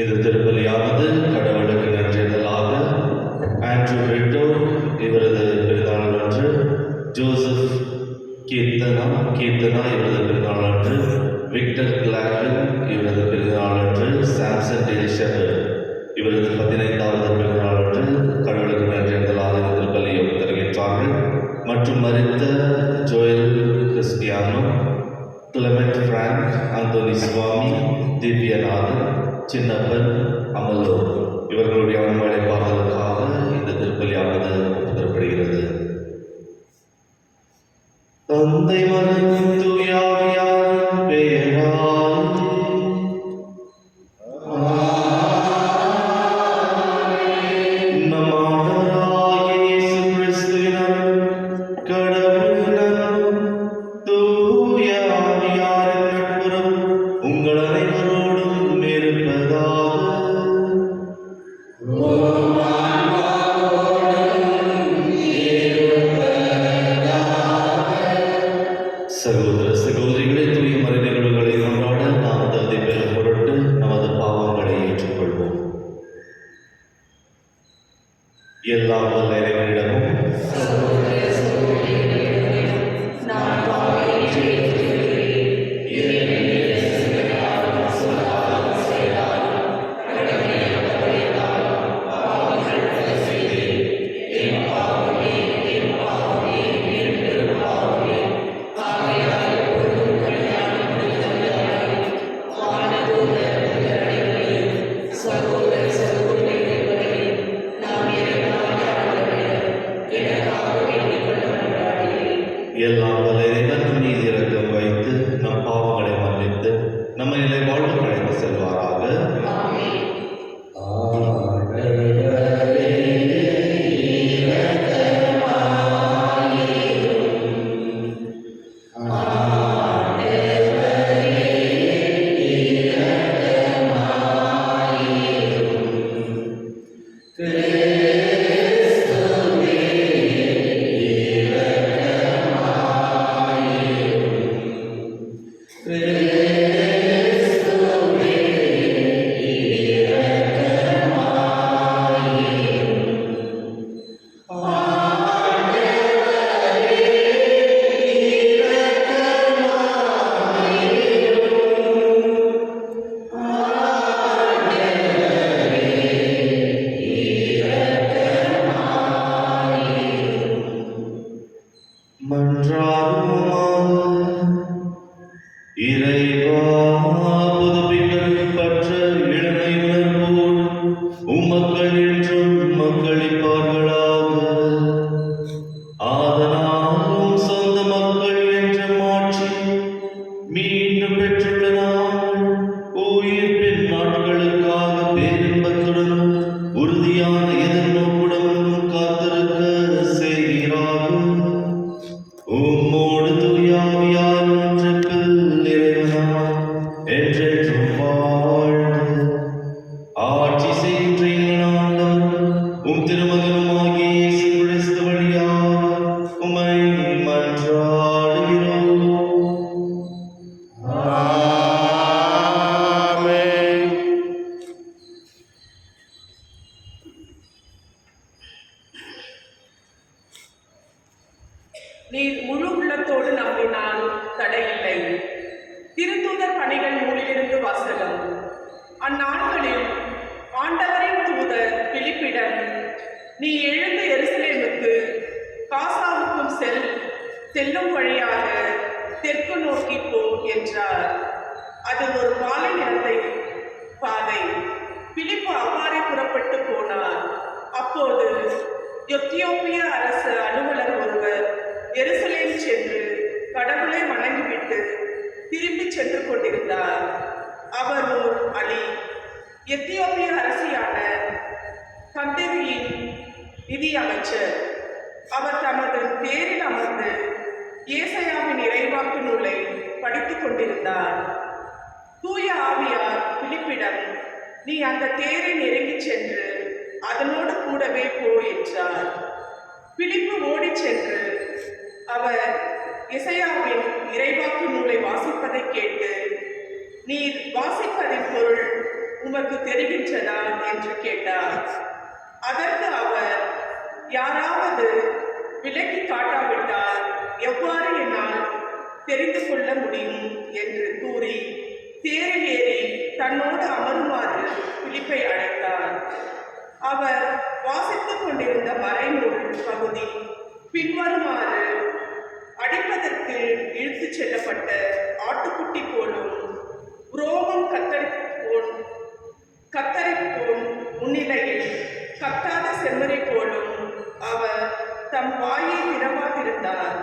இந்த திருப்பலியானது கடவுளுக்கு நன்றியதலாக ஆண்ட்ரூ பிரிட்டோ இவரது பிறந்தநாள் அன்று, ஜோசப் கீர்த்தனா இவரது பிறந்தநாள் அன்று, விக்டர் கிளாரின் இவரது பிறந்தநாள் அன்று, சாம்சன் டேல் ஷெப்பர்ட் இவரது 15வது பிறந்தநாள் அன்று கடவுளுக்கு நன்றியதலாக இந்த திருப்பலியை தருகின்றார்கள். மற்றும் மரித்த Joel Cristiano, Clement Frank, Anthony Swami, Divyanathan, Chinnappan, Amalo இவர்களுடைய ஆன்மகளை பார்ப்பதற்காக இந்த திருப்பலியானது ஒப்புதரப்படுகிறது. தந்தை மகன் தூய ஆவியாரின் பெயரால் நம் ஆண்டவராகிய இயேசு கிறிஸ்துவின் கடவுளும் தூய ஆவியாரின் நட்புறவும் உங்கள் அனைவரோடும் இருப்பதாக. சகோதர சகோதரிகளை தூய மறை நிகழ்வுகளை கொண்டாட நாம் தகுதி பெறும் பொருட்டு நமது பாவங்களை ஏற்றுக்கொள்வோம். எல்லாம் வல்ல இறைவனிடமும் எல்லாம் வல்ல இறைவன் நம் மீது இரக்கம் வைத்து நம் பாவங்களை மன்னித்து நம்ம நிலை வாழ்வு அழைத்து செல்வாராக. இறைவா, புதுப்பிக்கப்பட்ட இளமை உணர்வோடு உமக்கள் என்றும் மக்களிப்பார்களாக. ஆதலாலும் சொந்த மக்கள் என்ற மாற்றி மீண்டும் பெற்றுள்ள நாங்கள் உயிர்ப்பின் நாட்களுக்காக பேரின்பத்துடனும் உறுதியான எதிர்நோக்குடனும் காத்திருக்க நீர் முழு உள்ளத்தோடு நம்பினால் தடையில்லை. திருத்தூதர் பணிகள் நூலிலிருந்து வாசகம். அந்நாட்களில் ஆண்டவரின் தூதர் பிலிப்பிடம், நீ எழுந்து எருசலேமுக்கு காசாவுக்கும் செல்லும் வழியாக தெற்கு நோக்கி போ என்றார். அது ஒரு மாலை நிலத்தை பாதை. பிலிப்பு அவ்வாறே புறப்பட்டு போனார். அப்போது எத்தியோப்பிய அரசு அலுவலர் ஒருவர் எருசலேம் சென்று கடவுளை வணங்கிவிட்டு திரும்பி சென்று கொண்டிருந்தார். அவர் ஓர் அலி, எத்தியோப்பிய அரசியான கந்தேவியின் நிதி அமைச்சர். அவர் தமது தேரில் அமர்ந்து ஏசாயாவின் இறைவாக்கு நூலை படித்துக் கொண்டிருந்தார். தூய ஆவியார் பிலிப்பிடம், நீ அந்த தேரை நெருங்கிச் சென்று அதனோடு கூடவே போ என்றார். பிலிப்பு ஓடிச் சென்று அவர் எசாயாவின் இறைவாக்கு நூலை வாசிப்பதை கேட்டு, நீர் வாசிப்பதின் பொருள் உமக்கு தெரிகின்றதா என்று கேட்டார். அதற்கு அவர், யாராவது விலக்கி காட்டாவிட்டால் எவ்வாறு என்னால் தெரிந்து கொள்ள முடியும் என்று கூறி தேரில் ஏறி தன்னோடு அமருமாறு பிலிப்பை அழைத்தார். அவர் வாசித்துக் கொண்டிருந்த மறைநூல் பகுதி பின்வருமாறு: அடிப்பதற்கு இழுத்துச் செல்லப்பட்ட ஆட்டுக்குட்டி போலும் ரோமம் கத்தரிப்போம் முன்னிலையில் கத்தாத செம்மறி போலும் அவர் தம் வாயை திறவாதிருந்தார்.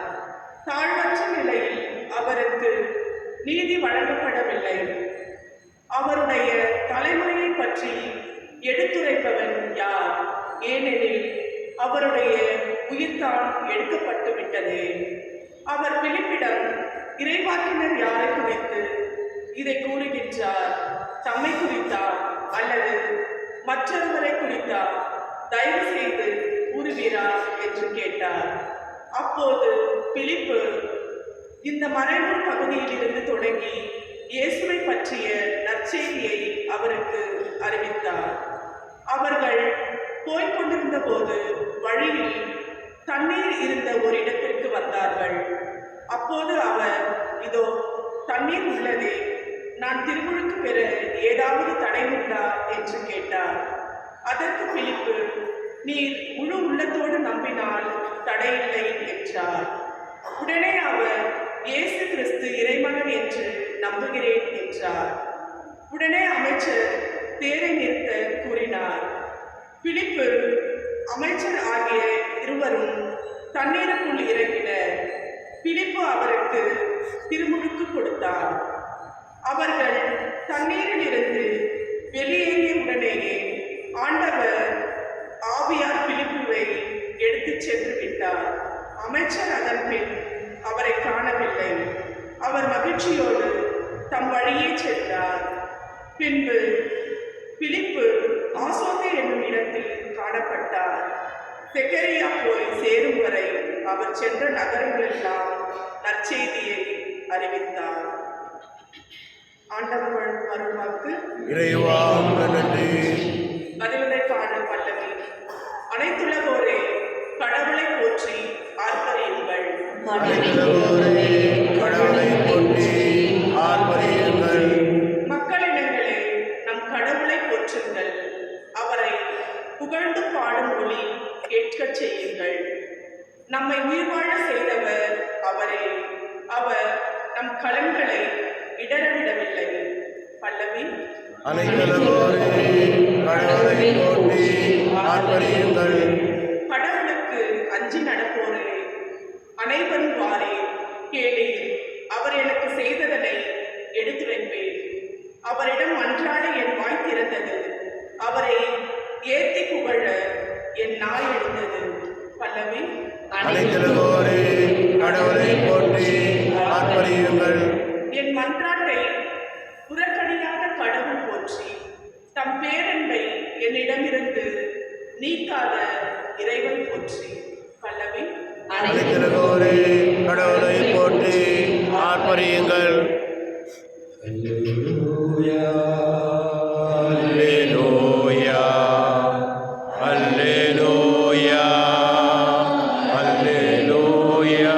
தாழ்வற்ற நிலையில் அவருக்கு நீதி வழங்கப்படவில்லை. அவருடைய தலைமுறையை பற்றி எடுத்துரைப்பவன் யார்? ஏனெனில் அவருடைய உயிர்தான் எடுக்கப்பட்டு விட்டது. அவர் பிலிப்பிடம், இறைவாக்கினர் யாரை குறித்து இதை கூறுகின்றார்? தம்மை குறித்தா அல்லது மற்றொருவரை குறித்தா? தயவு செய்து கூறுவீரா என்று கேட்டார். அப்போது பிலிப்பு இந்த மறைநூல் பகுதியில் இருந்து தொடங்கி இயேசுவை பற்றிய நற்செய்தியை அவருக்கு அறிவித்தார். அவர்கள் போய்கொண்டிருந்த போது வழியில் தண்ணீர் இருந்த ஒரு இடத்திற்கு வந்தார்கள். அப்போது அவர், இதோ தண்ணீர் உள்ளதே, நான் திருமுழுக்கு பெற ஏதாவது தடை உண்டா என்று கேட்டார். அதற்கு பிலிப்பு, நீர் முழு உள்ளத்தோடு நம்பினால் தடையில்லை என்றார். உடனே அவர், இயேசு கிறிஸ்து இறைமகன் என்று நம்புகிறேன் என்றார். உடனே அமைச்சர் தேரை நிறுத்த கூறினார். பிலிப்பு, அமைச்சர் ஆகிய இருவரும் தண்ணீருக்குள் இறங்கினர். பிலிப்பு அவருக்கு திருமுழுக்கு கொடுத்தார். அவர்கள் தண்ணீரில் இருந்து வெளியேறிய உடனேயே ஆண்டவர் ஆவியார் பிலிப்புவை எடுத்துச் சென்று விட்டார். அமைச்சர் அதன் பின் அவரை காணவில்லை. அவர் மகிழ்ச்சியோடு தம் வழியே சென்றார். பின்பு பிலிப்பு ஆசோத்து என்னும் இடத்தில் காணப்பட்டார். செக்கரியா போய் சேரும் வரை அவர் சென்ற நகரங்களெல்லாம் நற்செய்தியை அறிவித்தார். ஆண்டவர் அருள்வாக்கு. பதிலுரை பாடல் பல்லவி. அனைத்துலகோரே கடவுளை போற்றி ஆர்ப்பரியுங்கள். மக்களிடங்களே நம் கடவுளை போற்றுங்கள். அவரை புகழ்ந்து பாடும் ஒளி கேட்கச் செய்யுங்கள். நம்மை உயிர்வாழ செய்தவர் அவரே. அவர் நம் கலன்களை இடரவிடவில்லை. பல்லவி. கடவுளுக்கு அஞ்சி நடப்போரே, அனைவரும் வாரே கேளீர். அவர் எனக்கு செய்ததனை எடுத்துரைப்பேன். அவரிடம் அன்றாட என் வாய் திறந்தது. அவரை ஏத்தி புகழ என் நாய் எழுந்தது. பல்லவி. கடவுளை போற்றி ஆர்ப்பரியுங்கள். என் மன்றாட்டை புறக்கணியாத கடவுள் போற்றி தம் பேரன்பை என்னிடமிருந்து நீக்காத இறைவன் போற்றி. பல்லவி. கடவுளை போற்றி ஆர்ப்பரியுங்கள். அல்லேலூயா, அல்லேலூயா, அல்லேலூயா, அல்லேலூயா.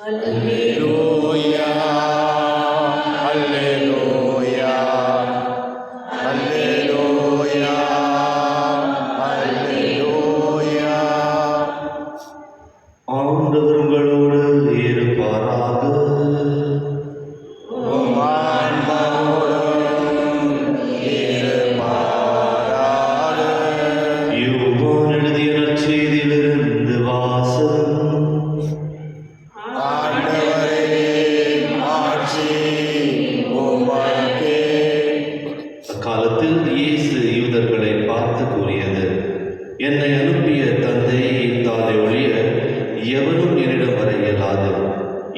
Alleluia, Alleluia, Alleluia, Alleluia. ஆண்டவர் உங்களோடு இருப்பாராக. உம் ஆன்மாவோடும் இருப்பாராக. யோவான் எழுதிய நற்செய்தியிலிருந்து வாசகம். ஆண்டவரே, ஆட்சி உமக்கே. அக்காலத்தில் இயேசு யூதர்களை பார்த்து கூறியது, என்னை அனுப்பிய தந்தையை தாதை ஒழிய எவரும் என்னிடம் வர இயலாது.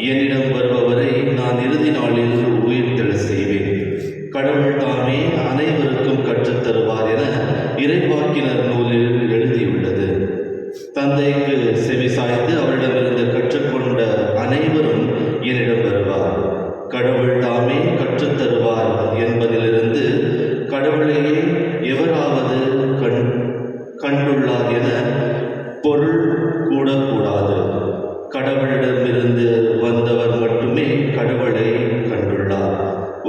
என்னிடம் வருபவரை நான் இறுதி நாளில் உயிர்த்தெழ செய்வேன். கடவுள் தாமே அனைவருக்கும் கற்றுத்தருவார் என இறைவாக்கினர் நூலில் எழுதியுள்ளது. தந்தைக்கு செவிசாய்த்து அவரிடமிருந்து கற்றுக்கொண்ட அனைவரும் என்னிடம் வருவார். கடவுள் தாமே கற்றுத்தருவார் என்பதிலிருந்து கடவுளையே எவராவது கண்டுள்ளார் என பொருள் கூடக்கூடாது. கடவுளிடமிருந்து வந்தவர் மட்டுமே கடவுளை கண்டுள்ளார்.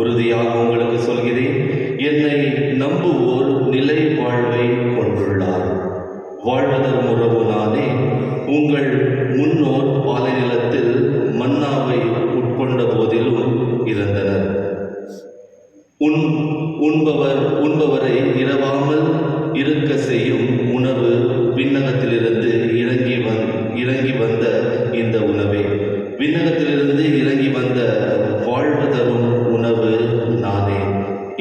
உறுதியாக உங்களுக்கு சொல்கிறேன், என்னை நம்புவோர் நிலை வாழ்வை கொண்டுள்ளார். வாழ்வதன் உறவு நானே. உங்கள் முன்னோர் பாலைநிலத்தில் மன்னாவை உட்கொண்ட போதிலும் இறந்தனர். உண்பவரை இரவாமல் இருக்க செய்யும் உணவு விண்ணகத்திலிருந்து இறங்கி வந்த இந்த உணவே. விண்ணகத்திலிருந்து இறங்கி வந்த வாழ்வு தரும் உணவு நானே.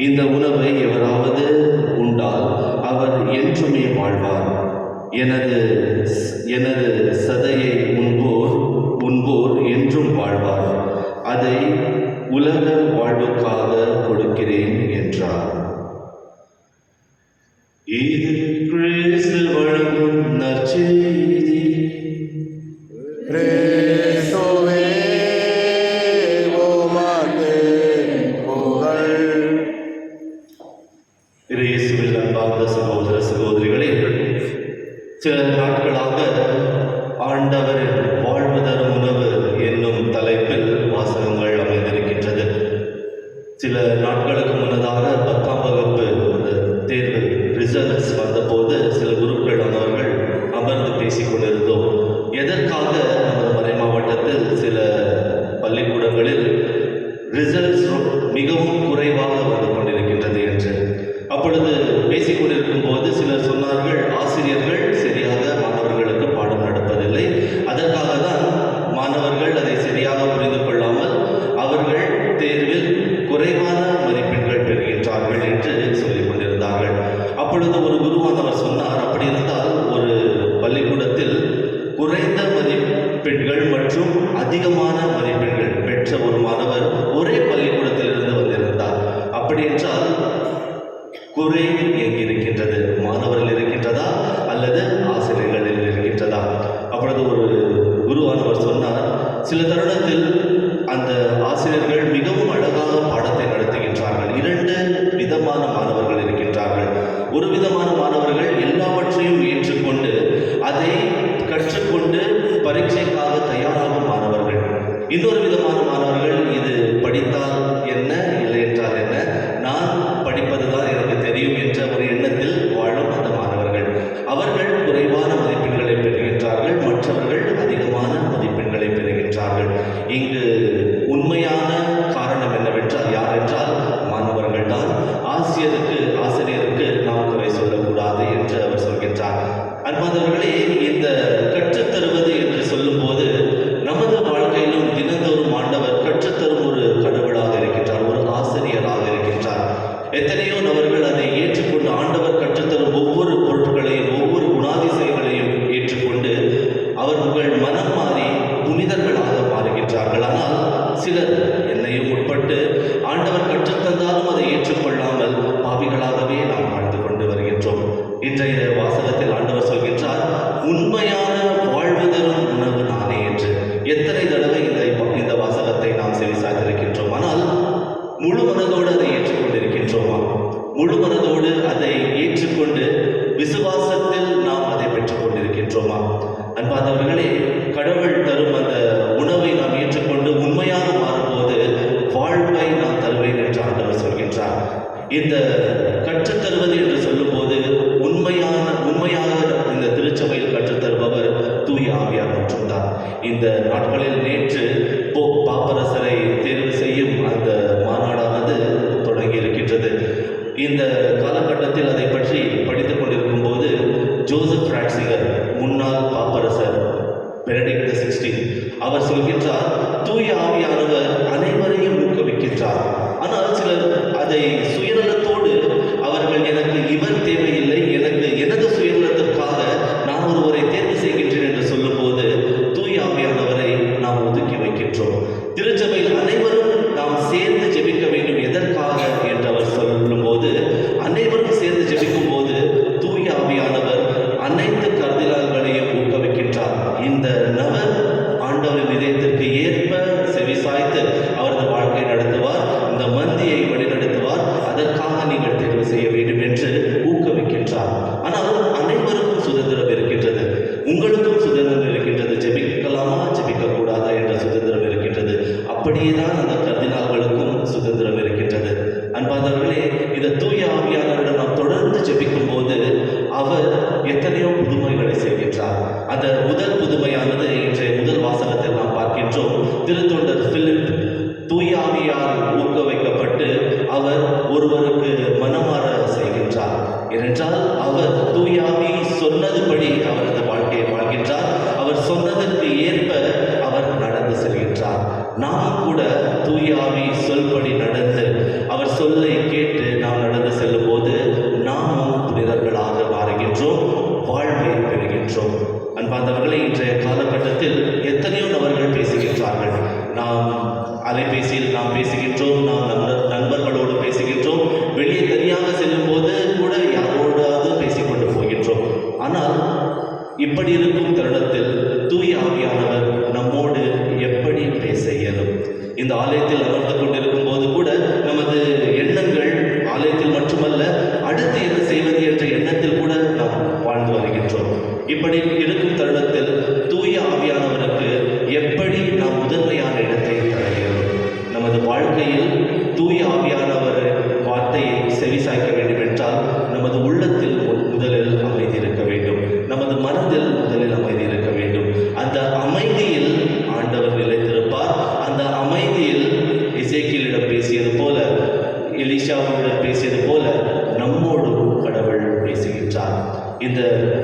இந்த உணவை எவராவது உண்டால் அவர் என்றுமே வாழ்வார். எனது சதையை உண்போர் என்றும் வாழ்வார். அதை உலக வாழ்வுக்காக கொடுக்கிறேன் என்றார். இது கிறிஸ்து வழங்கும் நற்செய்தி. கிறிஸ்துவே, உமக்கு புகழ். இயேசுவில் அன்பார்ந்த சகோதர சகோதரிகளே, சில நாட்களாக ஆண்டவரின் வாழ்வு தரும் உணவு என்னும் தலைப்பில் வாசகங்கள் அமைந்திருக்கின்றது. சில நாட்களுக்கு முன்னதாக 10ஆம் வகுப்பு தேர்வு ரிசல்ட்ஸ் வந்தபோது சில குருக்கள் அவர்கள் அமர்ந்து பேசிக் கொண்டிருந்தோம். எதற்காக நமது மறை மாவட்டத்தில் சில பள்ளிக்கூடங்களில் ரிசல்ட்ஸ் மிகவும் குறைவாக வந்து கொண்டிருக்கின்றது என்று. அப்பொழுது பேசிக் கொண்டிருக்கும் போது சிலர் சொன்னார்கள், ஆசிரியர்கள் சரியாக மாணவர்களுக்கு பாடம் நடப்பதில்லை, அதற்காக தான் மாணவர்கள் அதை சரியாக புரிந்து கொள்ளாமல் அவர்கள் தேர்வில் குறைவான மதிப்பெண்கள் பெறுகின்றார்கள் என்று சொல்லிக் கொண்டிருந்தார்கள். அப்பொழுது ஒரு குருவானவர் சொன்னார், அப்படி இருந்தால் ஒரு பள்ளிக்கூடத்தில் குறைந்த மதிப்பெண்கள் மற்றும் அதிகமான மதிப்பெண்கள் பெற்ற ஒரு மாணவர் ஒரே பள்ளிக்கூடத்திலிருந்து வந்திருந்தார். அப்படி என்றால் குறை எங்கிருக்கின்றது? மாணவர்கள் இருக்கின்றதா அல்லது ஆசிரியர்களில் இருக்கின்றதா? அப்பொழுது ஒரு குருவானவர் சொன்னார், சில தருணத்தில் அந்த ஆசிரியர்கள் மிகவும் அழகாக பாடத்தை நடத்துகின்றார்கள். 2 விதமான மாணவர்கள் இருக்கின்றார்கள். ஒரு விதமான மாணவர்கள் எல்லாவற்றையும் ஏற்றுக்கொண்டு அதை கற்றுக்கொண்டு பரீட்சைக்காக தயாராகும் மாணவர்கள். இன்னொரு விதமான மாணவர்கள், இது படித்தால் என்ன, இல்லை என்றால் என்ன, நான் படிப்பதுதான் எனக்கு தெரியும் என்ற ஒரு எண்ணத்தில் வாழும் அந்த மாணவர்கள். அவர்கள் குறைவான மதிப்பெண்களை பெறுகின்றார்கள், மற்றவர்கள் அதிகமான மதிப்பெண்களை பெறுகின்றார்கள். இங்கு உண்மையான காரணம் என்னவென்றால், யார் என்றால் மாணவர்கள் தான். ஆசிரியருக்கு நாம் குறை சொல்லக்கூடாது என்று அவர் சொல்கின்றார். அன்பானவர்களே, இந்த கற்றுத்தருவது என்று சொல்லும்போது நமது வாழ்க்கையிலும் தினந்தோறும் ஆண்டவர் கற்றுத்தரும் ஒரு கடவுளாக இருக்கின்றார், ஒரு ஆசிரியராக இருக்கின்றார். எத்தனையோ நபர்கள் அதை ஏற்றுக்கொண்டு ஆண்டவர் கற்றுத்தரும் ஒவ்வொரு பொருட்களையும் ஒவ்வொரு குணாதிசயங்களையும் ஏற்றுக்கொண்டு அவர்கள் மனம் மாறி புனிதர்களாக மாறுகின்றார்கள். ஆனால் சிலர், என்னையும் உட்பட்டு, ஆண்டவர் கற்றுத்தந்தாலும் அதை ஏற்றுக்கொள்ளாமல் பாவிகளாகவே நாம் வாழ்ந்து கொண்டு வருகின்றோம். இன்றைய வாசகத்தில் ஆண்டவர் சொல்கின்றார், உண்மையான வாழ்வு தரும் உணவு நானே என்று. எத்தனை தடவை இந்த வாசகத்தை நாம் செவிசாய்த்திருக்கின்றோம். ஆனால் முழு மனதோடு அதை ஏற்றுக்கொண்டிருக்கின்றோமா? முழு மனதோடு அதை ஏற்றுக்கொண்டு விசுவாசத்தில் நாம் அதை பெற்றுக் கொண்டிருக்கின்றோமா? அன்பானவர்களே, கடவுள் தரும் அந்த உணவை நாம் ஏற்றுக்கொண்டு உண்மையாக மாறும்போது வாழ்வை நான் தருவேன் என்று ஆண்டவர் சொல்கின்றார். இந்த கற்றுத்தருவது என்று சொல்லும்போது உண்மையாக இந்த திருச்சபையில் கற்றுத்தருபவர் தூய ஆவியார் மட்டும்தான். இந்த நாட்களில் நேற்று பாப்பரசரை தேர்வு செய்யும் அந்த மாநாடானது தொடங்கி இருக்கின்றது. இந்த காலகட்டத்தில் அதை பற்றி படித்துக் கொண்டிருக்கும் போது ஜோசப் ராட்சிங்கர், முன்னாள் பாப்பரசர் பெனடிக்ட் XVI, அவர் சொல்கின்றார், தூய ஆவியானவர் அனைவரையும் ஊக்குவிக்கின்றார். ஆனால் சிலர் அதை சுயநலத்தோடு அவர்கள் எனக்கு இவர் தேவையில்லை, எனக்கு எனது சுயநலத்திற்காக நான் ஒருவரை தேர்வு செய்கின்றேன் என்று சொல்லும்போது தூய ஆவியானவரை நாம் ஒதுக்கி வைக்கின்றோம். திருச்சபையில் அனைவரும் நாம் சேர்ந்து ஜெபிக்க வேண்டும். எதற்காக என்று அவர் சொல்லும்போது, அனைவரும் சேர்ந்து ஜெபிக்கும் போது தூய ஆவியானவர் அனைத்து கர்தினால்களையும் ஊக்குவிக்கின்றார். இந்த நபர் ஆண்டவரின் இதயத்திற்கு ஏற்ப செவிசாய்த்து அவரது வாழ்க்கை நடத்துவார், இந்த மந்தியை வழிநடத்துவார், அதற்காக நீங்கள் தேர்வு செய்ய வேண்டும் என்று ஊக்குவிக்கின்றார். ஆனால் அனைவருக்கும் சுதந்திரம் இருக்கின்றது, உங்களுக்கும் சுதந்திரம் இருக்கின்றது. ஜெபிக்கலாமா ஜெபிக்க கூடாதா என்ற சுதந்திரம் இருக்கின்றது. அப்படியேதான் அந்த கர்தினால்களுக்கும் சுதந்திரம் இருக்கின்றது. அன்பானவர்களே, இந்த தூய ஆவியானவரிடம் நாம் தொடர்ந்து ஜெபிக்கும் போது அவர் எத்தனையோ புதுமைகளை செய்கின்றார். அந்த முதல் புதுமையானது இன்றைய முதல் வாசகத்தில் நாம் பார்க்கின்றோம். திருத்தொண்டர் பிலிப் தூய ஆவியால் ஊக்குவிக்கப்பட்டு அவர் ஒருவருக்கு மனமாற செய்கின்றார். ஏனென்றால் அவர் தூய ஆவி சொன்னதுபடி அவரது வாழ்க்கையை வாழ்கின்றார். அவர் சொன்னதற்கு ஏற்ப அவர் நடந்து செல்கின்றார். நாம் கூட தூய ஆவி சொல்படி நடந்து அவர் சொல்லை கேட்டு நாம் நடந்து செல்லும் போது நாமும் புனிதர்களாக மாறுகின்றோம், வாழ்வை பெறுகின்றோம். அன்பார்ந்தவர்களை, இன்றைய காலகட்டத்தில் எத்தனையோ நபர்கள் பேசுகின்றார்கள். நாம் அலைபேசியில் நாம் பேசுகின்றோம், நாம் நண்பர்களோடு பேசுகின்றோம், வெளியே தனியாக செல்லும் போது கூட யாரோடாவது பேசிக்கொண்டு போகின்றோம். ஆனால் இப்படி இருக்கும் தருணத்தில் தூய ஆவியானவர் நம்மோடு எப்படி பேச இயலும்? இந்த ஆலயத்தில் அமர்ந்து கொண்டிருக்கும் போது கூட நமது எண்ணங்கள் ஆலயத்தில் மட்டுமல்ல, அடுத்து என்ன செய்வது என்ற எண்ணத்தில் கூட நாம் வாழ்ந்து வருகின்றோம். இப்படி இருக்கும் தருணத்தில் தூய ஆவியானவருக்கு எப்படி நாம் முதன்மையான இடத்தை தர இயலும்? நமது வாழ்க்கையில் தூய ஆவியானவர் வார்த்தையை செவிசாய்க்க வேண்டும் என்றால் நமது உள்ளத்தில் முதலில் அமைதி இருக்க வேண்டும், நமது மனதில் முதலில் அமைதி இருக்க வேண்டும். அந்த அமைதியில் ஆண்டவர் நிலைத்திருப்பார். அந்த அமைதியில் எசேக்கியேலிடம் பேசியது போல, எலிஷாவிடம் பேசியது போல நம்மோடும் கடவுள் பேசுகின்றார். இந்த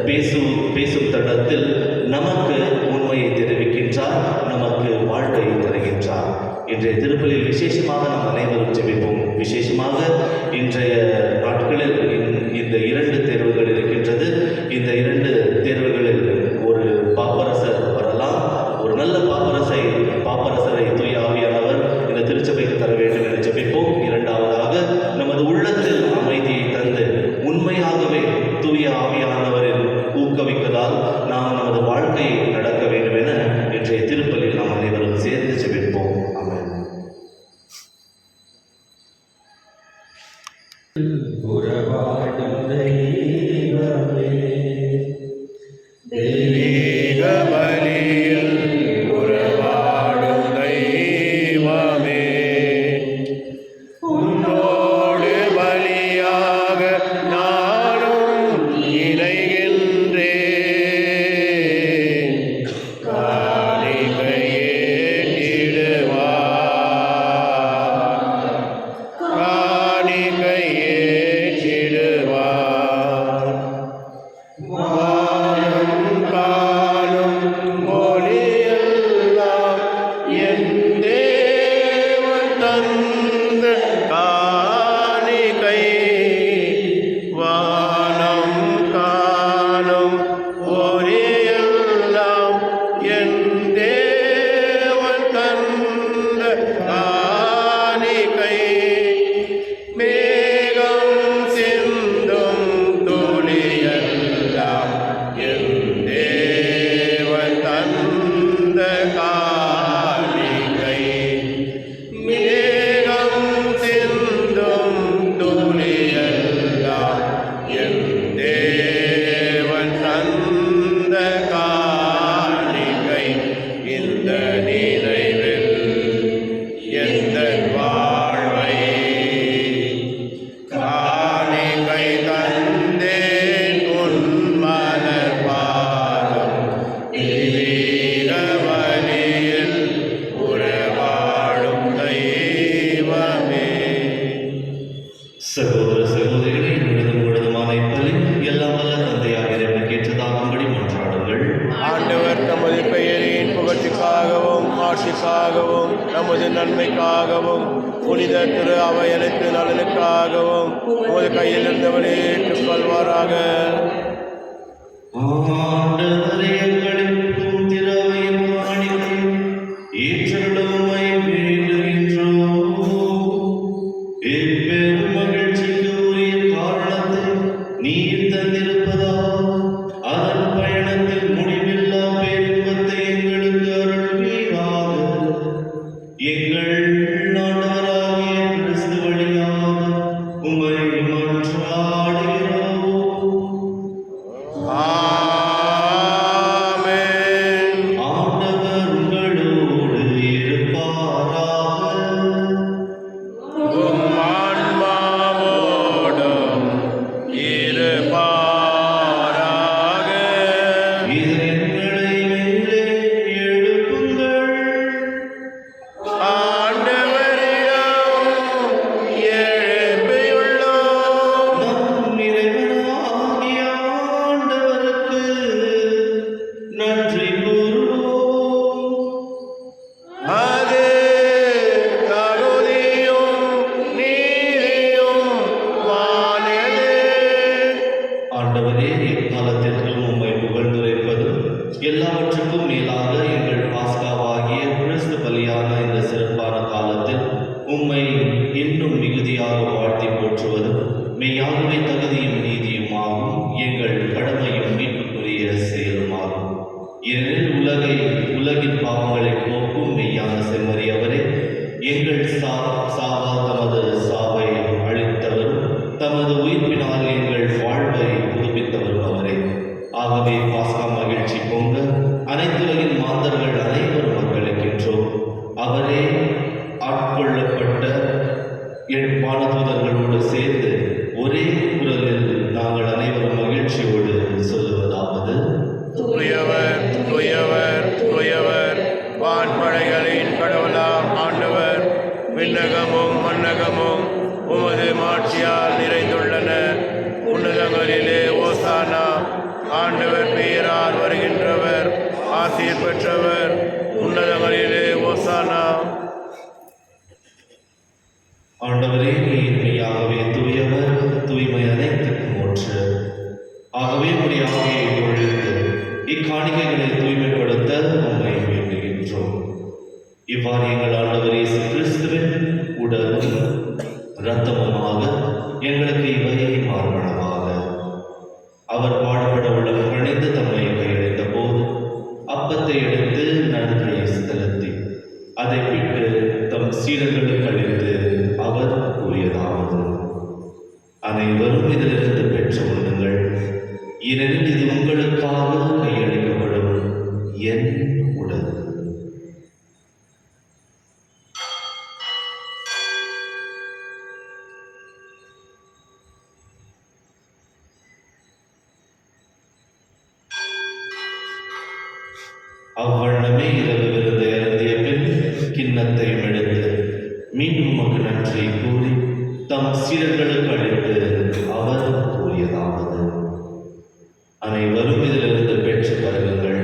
பேசும் தருணத்தில் நமக்கு உண்மையை தெரிவிக்கின்றார், நமக்கு வாழ்க்கை தருகின்றார். இன்றைய திருப்பலியில் விசேஷமாக நாம் அனைவரும் ஜெபிப்போம். விசேஷமாக இன்றைய நாட்களில் இந்த 2 தேர்வுகள் இருக்கின்றது. இந்த 2 தேர்வுகளில் ஒரு பாப்பரசர் வரலாம். ஒரு நல்ல பாப்பரசரை தூய ஆவியானவர் இந்த திருச்சபைக்கு தர வேண்டும் என்று ஜெபிப்போம். இரண்டாவதாக, நமது உள்ளத்தில் அமைதியை தந்து உண்மையாகவே தூய ஆவியானவரின் ஊக்குவிப்பதால் நாம் நமது வாழ்க்கையை நடக்க வேண்டும் என இன்றைய திருப்பலியில் நாம் அனைவரும் சேர்ந்து ஜெபிப்போம். ஆமென். உறவாடும் தெய்வமே, தெய்வீக பலியில் உறவாடும் தெய்வமே, உன்னோடு பலியாக நானும் இணைகின்றேன். காணிக்கையே இடுவார், காணிக்கையே இடுவார். வானம் காணும் ஒளி மாட்சிக்காகவும் நமது நன்மைக்காகவும் புனித திரு அவை அனைத்து நலனுக்காகவும் உமது கையில் இருந்தவனே ஏற்றுக்கொள்வாராக. ஆண்டவரே, எங்களுக்கும் திரவையின் காணிக்கை ஏற்றலுமை வேண்டுகின்றோம். இப்பெரும் மகிழ்ச்சிக்கு உரிய காரணத்தை நீர் தந்திருப்பதால் அதன் பயணத்தில் முடிவில்லா பேரின்பத்தை எங்களுக்கு அருள்வீராக. எங்கள் ஆண்டவராகிய கிறிஸ்து வழியாக உம்மை மன்றாடுகிறோம். ஆமென். ஆண்டவர் உங்களோடு இருப்பாராக. உம் ஆன்மாவோடும் இருப்பாராக. இதயங்களை மேலே எழுப்புங்கள். ஆண்டவரிடம் எழுப்பியுள்ளோம். நம் இறைவனாகிய ஆண்டவருக்கு நன்றி கூறுவோம். அது தகுதியும் நீதியும் மானதே. ஆண்டவரே, எக்காலத்திற்கும் உம்மை புகழ்ந்துரைப்பதும் எல்லாவற்றுக்கும் மேலாக எங்கள் பாஸ்காவாகிய கிறிஸ்து பலியான இந்த சிறப்பான காலத்தில் உம்மை இன்னும் மிகுதியாக வாழ்த்தி போற்றுவதும் மெய்யாகவே தகுதியும் நீதியுமாகும் எங்கள் கடமையும் மீட்புக்குரிய செயலுமாகும். ஏனெனில் உலகின் பாவங்களை போக்கும் மெய்யான செம்மறியவரே, எங்கள் சாவா தமது சாவை அளித்தவரும் தமது உயிர்ப்பினால் எங்கள் வாழ்வை புதுப்பித்தவரும் அவரே. ஆகவே பாஸ்கா மகிழ்ச்சி பொங்க அனைத்துலகின் மாந்தர்கள் அனைவரும் மக்களுக்கின்றோம். அவரே ஆட்கொள்ளப்பட்ட வானதூதர்களோடு சேர்ந்து ஒரே குரலில் நாங்கள் அனைவரும் மகிழ்ச்சியோடு சொல்லுவதாவது: தூயவர் தூயவர் தூயவர் வான்படைகளின் கடவுளாம் ஆண்டவர். விண்ணகமும் மண்ணகமும் உமது மாட்சியால் நிறைந்துள்ளன. உன்னதங்களிலே ஓசானா. ஆண்டவர் பெயரால் வருகின்றவர் ஆசீர் பெற்றவர். உன்னதங்களிலே ஓசானா. ஆண்டவரே, நீர் மெய்யாகவே தூயவர், தூய்மை அனைத்துக்கும் ஊற்று. ஆகவே உம்முடைய ஆவியை பொழிந்து இக்காணிக்கைகளை தூய்மைப்படுத்த உம்மை வேண்டுகின்றோம். இவ்வாறு எங்கள் ஆண்டவர் இயேசு கிறிஸ்துவின் உடலும் இரத்தமுமாக எங்களுக்கு இவை மாறுபடவாக. அவர் பாடுபட உள்ள கணிந்து தம்மை கையளித்த போது அப்பத்தை எடுத்து நன்றி செலுத்தி அதை விட்டு தம் சீடர்களுக்கு அளித்து அவர் கூறியதாவது: அனைவரும் இதிலிருந்து பெற்று உண்ணுங்கள். ஏனெனில் இது உங்களுக்காக கையளிக்கப்படும் என் உடல். அவ்வண்ணமே இரவு விருந்தை அருந்திய பின் கிண்ணத்தையும் எடுத்து மீண்டும் உமக்கு நன்றி கூறி தம் சீடர்களுக்கு அளித்து அவர் கூறியதாவது: அனைவரும் இதிலிருந்து பெற்று பருகுங்கள்.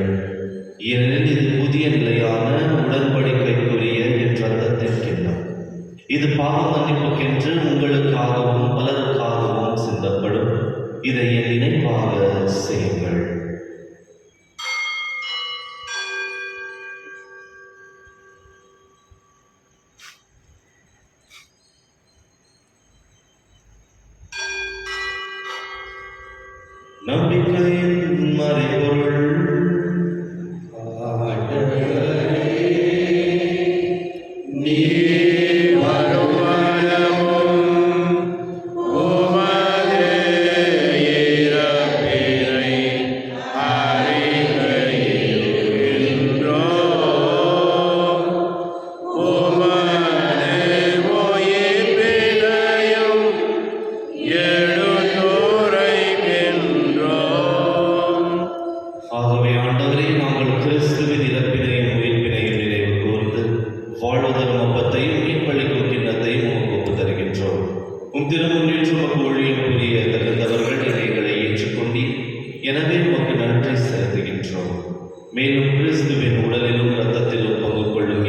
ஏனெனில் இது புதிய நிலையான உடன்படிக்கைக்குரிய என் இரத்தத்தின் கிண்ணம். இது பாவ மன்னிப்புக்கென்று உங்களுக்காகவும் பலருக்காகவும் சிந்தப்படும். இதை என் நினைவாக செய்யுங்கள். நம்பிக்கையின் மறைபொருள். நீர் வருவனமும் உமது இறப்பினை அறிக்கையிடுகின்றோம். உமது உயிர்ப்பினையும் எடுத்துரைக்கின்றோம். ஆகவே ஆண்டவரே, நாங்கள் கிறிஸ்துவின் இறப்பினையும் உயிர்ப்பினையும் நினைவு கூர்ந்து வாழ்வதரும் அப்பத்தையும் மீன்பளிக்கும் கிண்ணத்தையும் உமக்கு ஒப்புத் தருகின்றோம். உம் திருமுன்னின்று உமக்கு ஊழியம் புரிய தகுந்தவர்கள் எங்களை ஏற்றுக்கொண்டீர். எனவே உமக்கு நன்றி செலுத்துகின்றோம். மேலும் கிறிஸ்துவின் உடலிலும் இரத்தத்திலும் பங்கு கொள்ளும்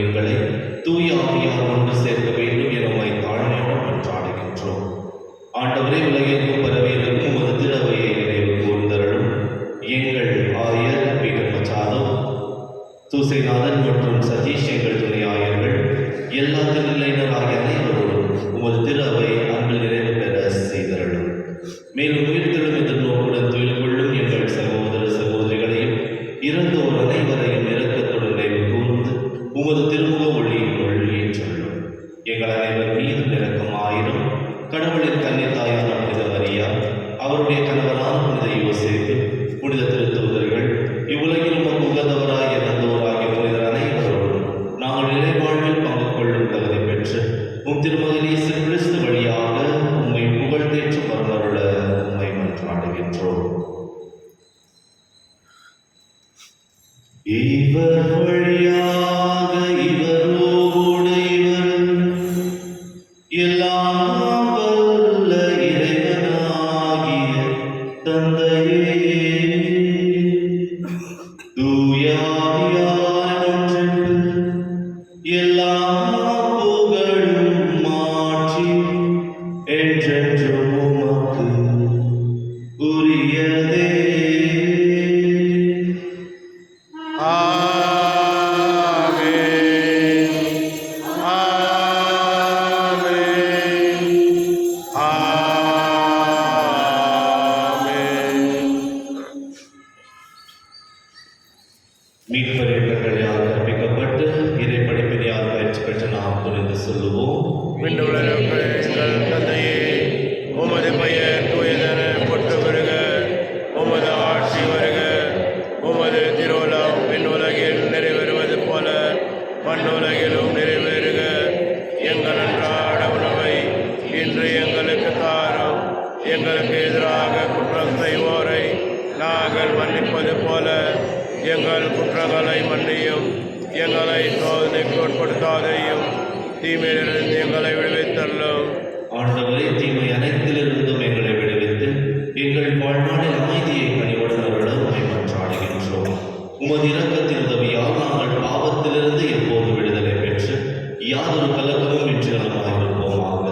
சூசைநாதன் மற்றும் சதீஷ் எங்கள் துணையாயர்கள், எல்லா திருநிலையினராகிய அனைவரோடும் உமது திரு அவை அன்பில் நிறைவு பெற செய்தருளும். மேலும் உயிர்த்தெழும் எதிர்நோக்குடன் துயில் கொள்ளும் எங்கள் சகோதர சகோதரிகளையும் இறந்தோர் அனைவரையும் இரக்கத்துடன் நினைவு கூர்ந்து உமது திருமுக ஒளியினுள் ஏற்றுள்ளோம். எங்கள் அனைவர் மீதும் இரக்கமாயிரும். கடவுளின் கன்னித்தாயான புனித மரியா, அவருடைய கணவரான புனித யோசேப்பு, புனித திருத்தூதர்கள், இவ்வுலகில் உமக்கு உகந்தவராய் இறந்தோராகிய புனிதர் அனைவரோடும் நாங்கள் இறைவாழ்வில் பங்கு கொள்ளும் தகுதி பெற்று உம் திருமகன் இயேசு கிறிஸ்து வழியாக உம்மை புகழ்ந்தேற்று வரமருள உம்மை மன்றாடுகின்றோம். இவர் வழியாக இவரோடு இவர் எல்லாம் வல்ல இறைவனாகிய தந்தையே, தூயாவியார் ஒன்றென்று எல்லா புகழும் மாட்சியும் என்றென்றும் உமக்கு உரியதே. மீட்பரின் கட்டளையால் கற்பிக்கப்பட்டு இறை படிப்பினையால் பயிற்சி பெற்ற நாம் புரிந்து சொல்லுவோம். எங்கள் தந்தையே, உமது பெயர் தூயதென போற்ற வருக. உமது ஆட்சி வருக. உமது திருவுளம் விண்ணுலகில் நிறைவேறுவது போல மண்ணுலகிலும் நிறைவேறுக. எங்கள் அன்றாட உணவை இன்று எங்களுக்கு தாரும். எங்களுக்கு எதிராக குற்றம் செய்வோரை நாங்கள் மன்னிப்பது போல எங்கள் குற்றங்களை மன்னியும். எங்களை சோதனைக்கு உட்படுத்தாதையும், தீமையிலிருந்து எங்களை விடுவித்தள்ளும். ஆண்டவரே, தீமை அனைத்திலிருந்தும் எங்களை விடுவித்து எங்கள் வாழ்நாளில் அமைதியை கனிவுடன் அருள உம்மை மன்றாடுகின்றோம். உமது இரக்கத்தின் உதவியால் நாங்கள் பாவத்திலிருந்து எப்போது விடுதலை பெற்று யாதொரு கலக்கமும் இன்றி நலமாயிருப்போமாக.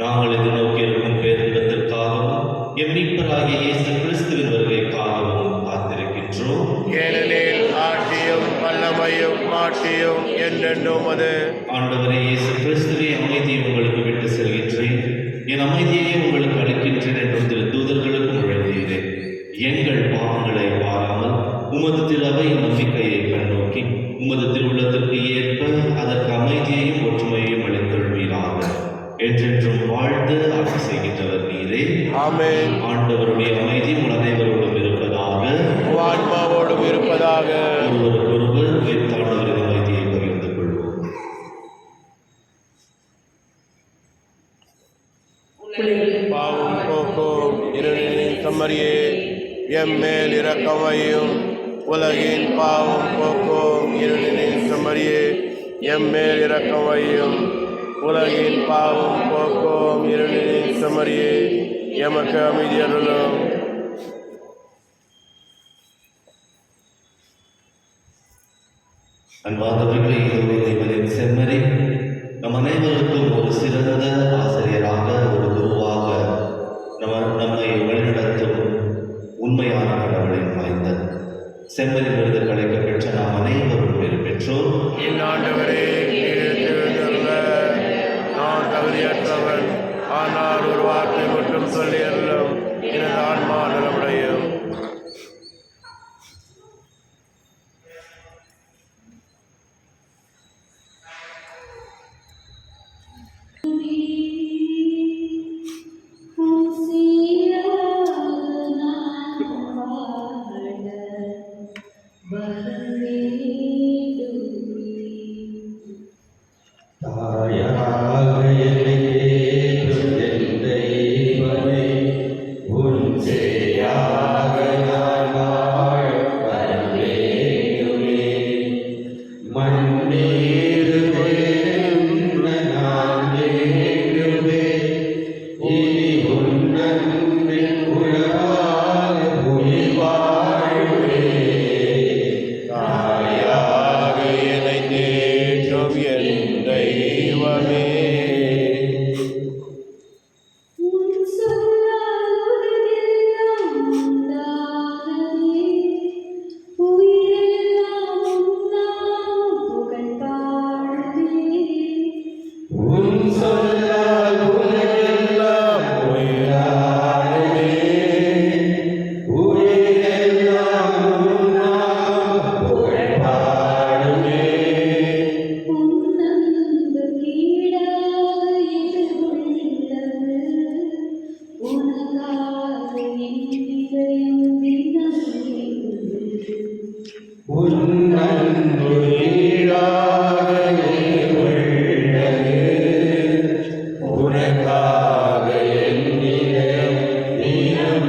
நாங்கள் எதிர்நோக்கி இருக்கும் பேரின்பத்திற்காகவும் எம் மீட்பராகிய இயேசு கிறிஸ்துவின் வருகைக்காகவும் காத்திருக்கின்றோம். ஏனெனில் ஆட்சியும் வல்லமையும் மாட்சியும் என்றென்றும் அது. ஆண்டவரே இயேசு கிறிஸ்துவே, அமைதியை உங்களுக்கு விட்டு செல்கின்றேன், என் அமைதியை உங்களுக்கு அளிக்கின்றேன் என்றும் திரு தூதர்களுக்கு முழங்கியதே. எங்கள் பாவங்களை பாராமல் உமது திரு அவையின் நம்பிக்கையை கண்ணோக்கி உமது திருவுள்ளத்திற்கு ஏற்ப அதற்கு அமைதியையும் ஒற்றுமையையும் அளித்தொள்வீராக. என்றென்றும் வாழ்ந்து ஆட்சி செய்கின்றவர் நீரே. ஆமென். ஆண்டவருடைய அமைதி உங்கள் அனைவரோடும் இருப்பதாக, ஆன்மாவோடும் இருப்பதாக. ஒருவருக்கொருவர் வைத்தாண்டவரின் அமைதியை பகிர்ந்து கொள்வோம். பாவம் போக்கும் இருளின் சம்மரியே, எம்மேல் இரக்கமையும். உலகின் பாவம் போக்கும் இருளின் சம்மரியே, எம்மேல் இரக்கமையும். உலகின் பாவம் போக்கும் இருளின் சம்மரியே, எமக்கு அமைதி அருளும். அன்பார்ந்தவர்களே, இதுவே தேவனின் செம்மறி நம் அனைவருக்கும் ஒரு சிறந்த ஆசிரியராக, ஒரு குருவாக நம்மை வழிநடத்தும் உண்மையான கடவுளின் மைந்தன். செம்மறி விருது கிடைக்க பெற்ற நாம் அனைவரும் பேறு பெற்றோர். இந்நாண்டவரே, நான் தகுதியற்றவன், ஆனால் ஒரு வார்த்தை மட்டும் சொல்லி அருளும், எனது ஆன்மா நலமடையும். தாயாக என்னை தேற்றும் என் தெய்வமே, உன் சேயாக நான் வாழ வரவேண்டுமே. மண்ணீரு வேண்ட நான் வேண்டுமே, இனி உன் அன்பின் உறவாக உயிர் வாழ்வே. தாயாக என்னை தேற்றும் என் தெய்வமே, உன் அன்பு ஈடாகவே உள்ளது. உனக்காக என்னிடம் நீயும்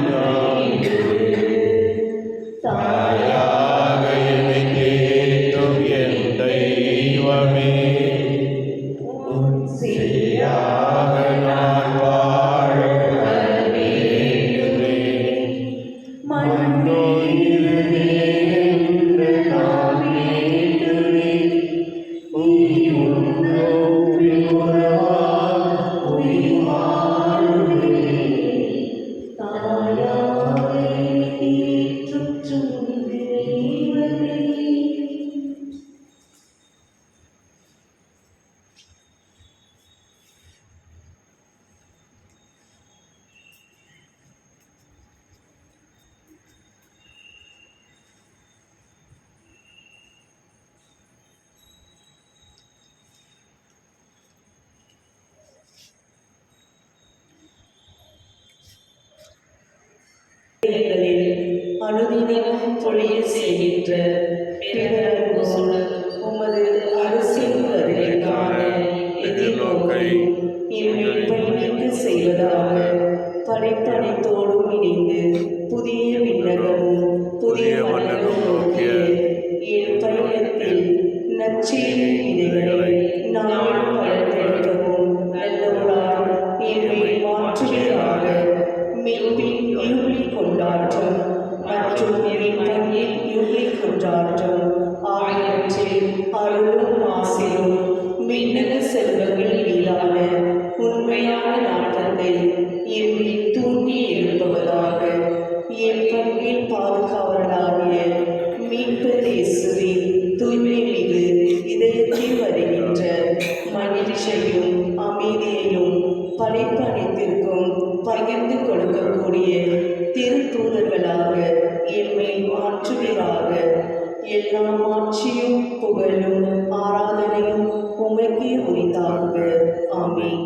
தாயாக என்னை தேற்றும் என் தெய்வமே. உன் செய்யாக நான் வாழ வேண்டுமே. மண்ணோயிலே என்று நான் வேண்டுவேன். நீ உன்னோடு உறவாக உயிர் வாழுவேன். தாயாக என்னை தேற்றும் தெய்வமே. அனுதினமும் பொழிய செய்கின்ற பேரன்போடு உமது அரசின் வருகைக்கான எதிர்நோக்கை பயணிக்க செய்வதாக படைப்பனைத்தோடும் இணைந்து புதிய விண்ணகமும் புதிய மன்னரும் நோக்கிய என் பயணத்தில் நற்செய்தி விதைகளை நான் வளர்த்தெடுக்கவும் நல்லவரால் என்னை மாற்றுவதாக மீன்பின் இருளை கொண்டாற்றும் மற்றும் பணியில் இருளை கொண்டாற்றும் ஆகியவற்றில் அருளும் ஆசையும் மின்னக செல்வங்கள் மீதான உண்மையான நாட்டத்தை என்னை தூண்டி எழுப்புவதாக என் பங்கில் பாதுகாவலாகிய மீட்பர் இயேசுவின் தூய்மை மிகு இதயத்தில் வருகின்ற மகிழ்ச்சியையும் அமைதியையும் படைப்பனைத்திற்கும் பகிர்ந்து கொடுக்கக்கூடிய திருத்தூதர்களாக எம்மை மாற்றுவீராக. எல்லா மாட்சியும் புகழும் ஆராதனையும் உமக்கே உரித்தாக. ஆமென்.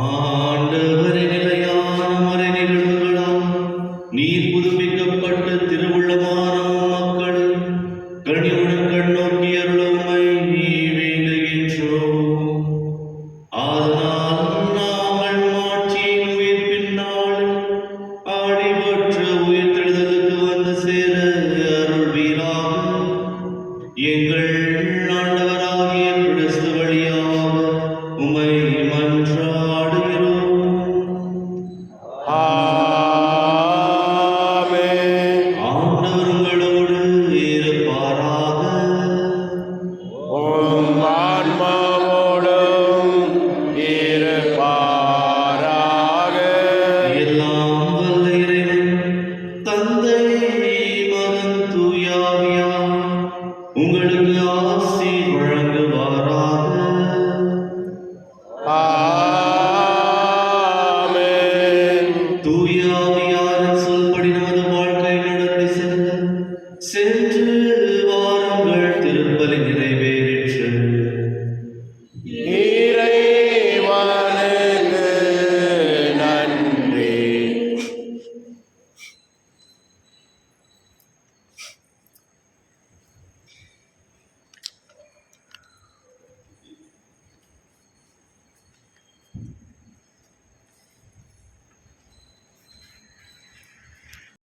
ஆண்டவரே, நிலையான மறை நிகழ்வுகளால் நீர் புதுப்பிக்கப்பட்ட திருவுள்ளமான மக்களை கனிவுடன் கண்ணோக்கி அருளுமை வேண்டுகின்றோம். அதனால் நாங்கள் மாட்சியின் உயிர்ப்பின் நாளில் ஆடிவற்ற உயிர்த்தெழுதலுக்கு வந்து சேர அருள்வீராக. எங்கள் ஆண்டவராகிய கிறிஸ்து வழியாக உம்மை மன்றாடுகிறோம். ஆமென். ஆண்டவர் உங்களோடு இருப்பாராக. உம் ஆன்மாவோடும் இருப்பாராக. எல்லாம் வல்ல இறைவன், தந்தை, மகன், தூய ஆவியார் உங்களுக்கு ஆசி வழங்குவாராக. ஆமென். தூய ஆவியாரின் சொல்படி நமது வாழ்க்கை நடத்தி செல்ல